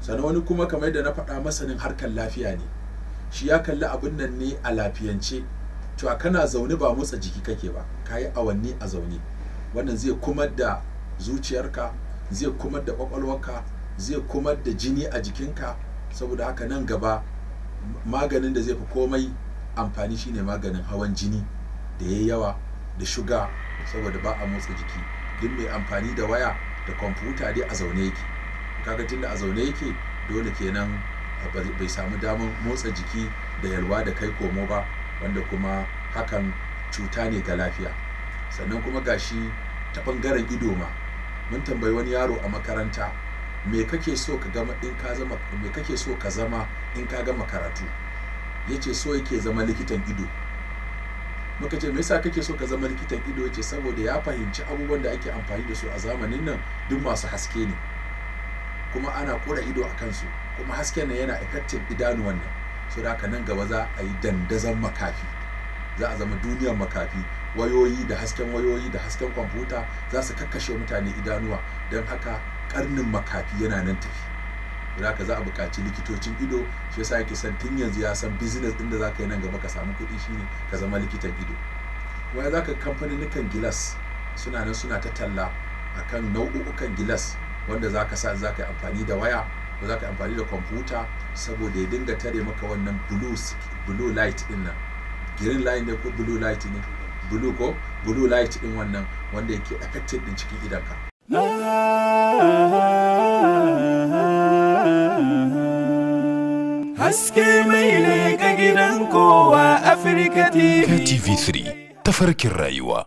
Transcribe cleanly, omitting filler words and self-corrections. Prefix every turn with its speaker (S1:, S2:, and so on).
S1: sannan wani kuma kamar da na faɗa masanin harkar lafiya ne, shi ya kalli abin nan ne a lafiyance, cewa kana zaune ba motsa jiki kake ba, ka yi awanni a zaune, wannan zai kumar da zuciyarka, zai kumar da kwakwalwarka, zai kumar da jini a jikinka. Saboda haka nan gaba maganin da zai fi komai amfani shine maganin hawan jini da yayi yawa da shuga, saboda ba a motsa jiki. Duk mai amfani da waya da kwamfuta dai a zaune yake, kaga tunda a zaune yake dole kenan bai samu damar motsa jiki da yalwa da kai komo ba, wanda kuma hakan cuta ne ga lafiya. Sannan kuma gashi ta bangaren ido ma, mun tambayi wani yaro a makaranta, me kake so ka gama in ka zama, me kake so ka zama in ka gama karatu? Yace so yake zama likitan ido. Muka ce me yasa kake so ka zama likitan ido? Yace saboda ya fahimci abubuwan da ake amfani da su a zamanin nan duk masu haske ne, kuma ana kura ido a kansu, kuma hasken nan yana affecting idanuwan nan. So da haka nan gaba za a yi dandazon makafi, za a zama duniyar makafi. Wayoyi da hasken wayoyi da hasken kwamfuta za su kakkashe mutane idanuwa, don haka karnin makafi yana nan tafi. Da haka za a buƙaci likitocin ido. Shi yasa yake san tun yanzu ya san business ɗin da za ka yi nan gaba ka samu kuɗi shine ka zama likitan ido. Waya za ka kamfanin gilas suna nan suna ta talla akan nau'ukan gilas wanda za ka sa za ka yi amfani da waya ko za ka yi amfani da kwamfuta, saboda ya dinga tare maka wannan blue light ɗin nan. Green light ne ko blue light ne? Blue light ɗin wannan wanda yake affected ɗin cikin idanka.
S2: Haske mai leƙa gidan kowa Afirka TV.
S3: TV3 tafarkin rayuwa.